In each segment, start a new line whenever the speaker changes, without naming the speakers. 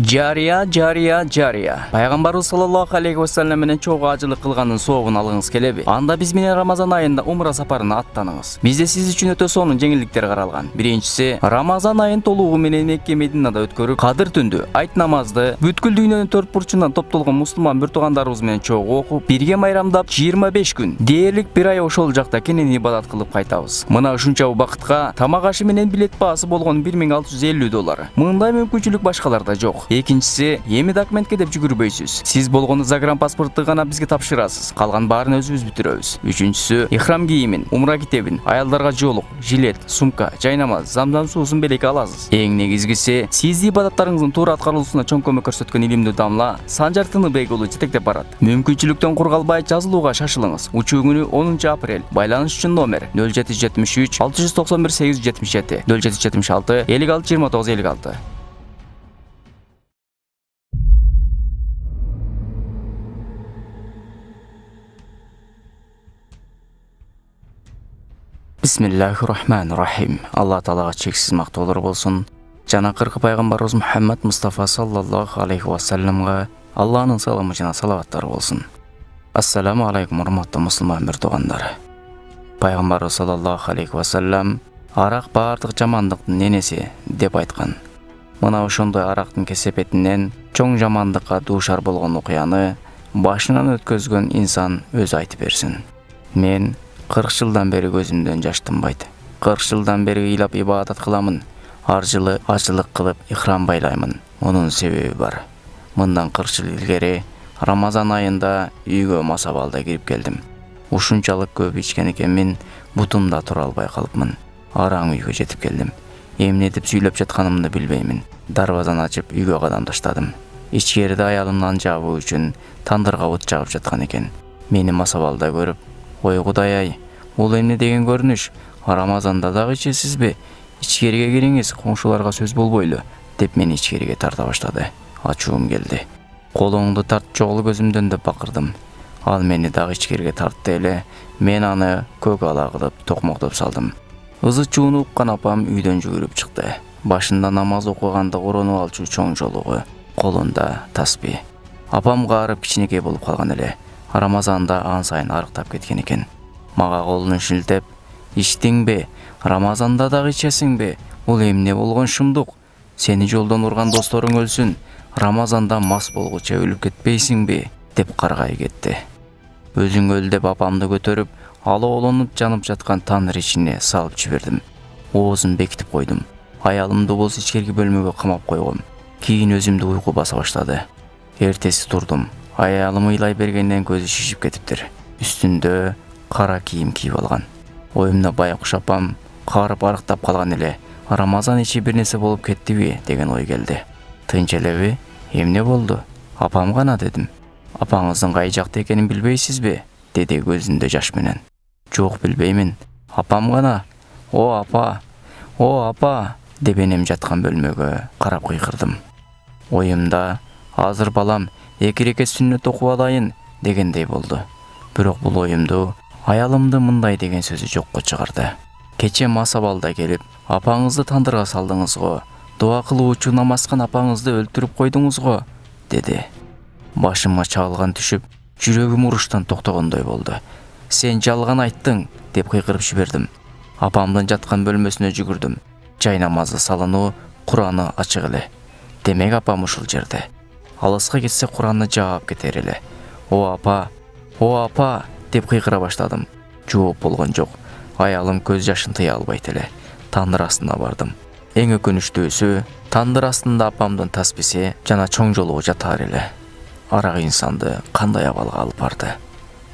Жария. Пайгамбарыбыз саллаллаху алейхи ва саллям менен чогуу ажылык кылганын соогун алгыңыз келеби? Анда биз менен Рамазан айында умра сапарына аттаныңыз. Бизде сиз үчүн өтө сонун жеңилдиктер каралган. Биринчиси, Рамазан айын толугу менен Мекке Мединада өткөрүп, кадыр түндү, айт намазды, бүткүл дүйнөнүн төрт бурчунан топтолгон мусулман бир туугандарыбыз менен чогуу окуп, бирге майрамдап 25 күн, дээрлик бир ай ошол жакта кенен ибадат кылып кайтабыз. Мына ушунча убакытка тамак ашы менен билет баасы болгон $1650. Мындай мүмкүнчүлүк башкаларда жок. Экинчиси, эми документке деп жүгүрбөйсүз. Сиз болгону загранпаспортту гана бизге тапшырасыз. Калган баарын өзүбүз бүтүрөбүз. Үчүнчүсү, ихрам кийимин, умра китебин, аялдарга жоолук, жилет, сумка, жайнамаз, замзам суусун белекке аласыз. Эң негизгиси, сиз ибадаттарыңыздын туура аткарылуусуна чоң көмөк көрсөткөн илимдүү дамла Санжар Тыныбек уулу жетектеп барат. Мүмкүнчүлүктөн кур калбай жазылууга шашылыңыз. Учуу күнү 10 апрель. Байланыш үчүн номер 0773 691 877 0776 56 29 56. Бисмиллахир-рахманир-рахим. Алла Таалага чексиз мактоолор болсун. Жана кыркы пайгамбарыбыз Мухаммад Мустафа саллаллаху алейхи ва салламга Алланын саламы жана салаваттары болсун. Ассаламу алейкум, урматтуу мусулман бир туугандар. Пайгамбарыбыз саллаллаху алейхи ва саллам арак баардык жамандыктын ненеси деп айткан. Мына ошондой арактын кесепетинен чоң жамандыкка дуушар болгон окуяны башынан өткөзгөн инсан өзү айтып берсин. Мен 40 жылдан бери көзүмдөн жаш тынбайт. 40 жылдан бери ыйлап ибадат кыламын. Ар жылы ажылык кылып ихрам байлаймын. Мунун себеби бар. Мындан 40 жыл илгери Рамазан айында үйгө масабалда кирип келдим. Ушунчалык көп ичкен экенмин, бутумда тура албай калыпмын. Араң үйгө жетип келдим. Эмне деп сүйлөп жатканымды билбеймин. Дарбазаны ачып үйгө кадам таштадым. Ичкериде аялымдан жабуу үчүн тандырга от жагып жаткан экен. Мени масабалда көрүп, "Ой Кудай-ай, бул эмне деген көрүнүш? Рамазанда дагы ичесизби? Ичкериге кириңиз, коңшуларга сөз болбойлу" деп мени ичкериге тарта баштады. Ачуум келди. "Колуңду тарт, жоголу көзүмдөн" деп бакырдым. Ал мени дагы ичкериге тартты эле. Мен аны көк ала кылып токмоктоп салдым. Ызы-чууну уккан апам үйдөн жүгүрүп чыкты. Башында намаз окуганда уронуп алчу чоң жолугу, колунда таспи. Апам каарып кичинекей болуп калган эле. Рамазанда ан сайын арыктап кеткен экен. Мага колун шилтеп, "Ичтиңби? Рамазанда дагы ичесиңби? Бул эмне болгон шумдук? Сени жолдон урган досторуң өлсүн. Рамазанда мас болгучу өлүп кетпейсиңби?" деп каргай кетти. Өзүң өл деп апамды көтөрүп, алоолонуп жанып жаткан таныр ичине салып жибердим. Оозун бекитип койдум. Аялымды болсо ичкерки бөлмөгө камап койгом. Кийин өзүмдү уйку баса баштады. Эртеси турдум. Аялым ыйлай бергенден көзү шишип кетиптир. Үстүндө кара кийим кийип алган. Оюмда байкуш апам каарып арыктап калган эле. Рамазан ичи бир нерсе болуп кеттиби деген ой келди. "Тынч элеби? Эмне болду?" "Апам гана" дедим. "Апаңыздын кай жакта экенин билбейсизби?" деди көзүндө жаш менен. "Жок, билбеймин. Апам гана. О апа" деп энем жаткан бөлмөгө карап кыйкырдым. Оюмда "Азыр балам, 2 рекет сүннөт окуп алайын" дегендей болду. Бирок бул оюмду аялымды мындай деген сөзү жокко чыгарды. "Кече масабалда келип, апаңызды тандырга салдыңыз го. Дуа кылуучу намазкан апаңызды өлтүрүп койдуңуз го" деди. Башыма чагылган түшүп, жүрөгүм уруштан токтогондой болду. "Сен жалган айттың" деп кыйкырып жибердим. Апамдын жаткан бөлмөсүнө жүгүрдүм. Жайнамазды салынуу, Кураны ачык эле. Демек апам ушул жерде. Алыска кетсе Куранны жаап кетер эле. О апа" деп кыйкыра баштадым. Жооп болгон жок. Аялым көз жашын тыя албайт эле. Тандыр астына бардым. Эң өкүнүчтүүсү, тандыр астында апамдын тасписи жана чоң жолугу жатар эле. Арак инсанды кандай абалга алып барды?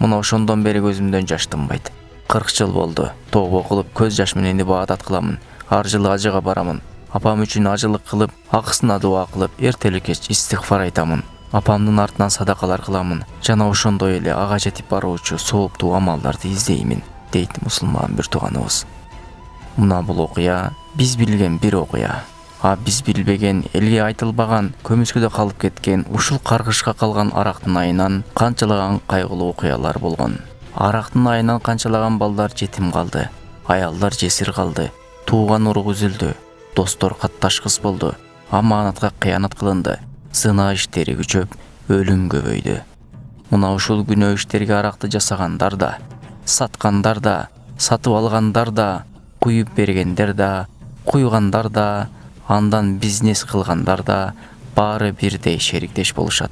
Мына ошондон бери көзүмдөн жаш тынбайт. 40 жыл болду. Тообо кылып көз жаш менен ибадат кыламын. Ар жылы ажыга барамын. Апам үчүн ажылык кылып, акысына дуа кылып, эртелик кеч истигфар айтамын. Апамдын артынан садакалар кыламын. Жана ошондой эле ага жетип баруучу сооптуу амалдарды издеймин, дейт мусулман бир тууганыбыз. Мына бул окуя биз билген бир окуя. Биз билбеген, элге айтылбаган, көмүскөдө калып кеткен, ушул каргышка калган арактын айынан канчалаган кайгылуу окуялар болгон. Арактын айынан канчалаган балдар жетим калды, аялдар жесир калды, тууган урук үзүлдү, достор катташкыс болду, аманатка кыянат кылынды, зына иштери күчөп, өлүм көбөйдү. Мына ушул күнөө иштерге аракты жасагандар да, саткандар да, сатып алгандар да, куюп бергендер да, куйгандар да, андан бизнес кылгандар да баары бирдей шериктеш болушат.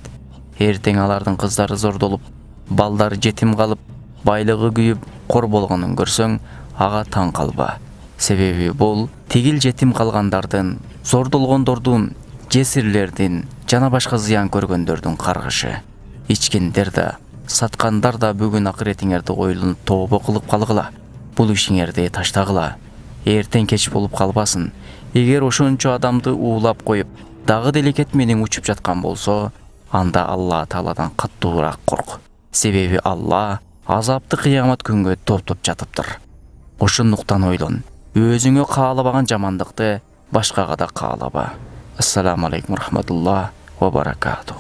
Эртең алардын кыздары зордолуп, балдары жетим калып, байлыгы күйүп, кор болгонун көрсөң, ага таң калба. Себеби бул тигил жетим калгандардын, зордолгондордун, жесирлердин жана башка зыян көргөндөрдүн каргышы. Ичкендер да, саткандар да бүгүн акыретиңерди ойлонуп тообо кылып калгыла. Бул ишиңерди таштагыла. Эртең кеч болуп калбасын. Эгер ошончо адамды уулап коюп, дагы делекет менен учуп жаткан болсо, анда Алла Тааладан каттуураак корк. Себеби Алла азапты кыямат күнгө топтоп жатыптыр. Ошондуктан ойлон. Өзүңө каалабаган жамандыкты башкага да каалаба. Ассаламу алейкум рахматуллах ва баракатух.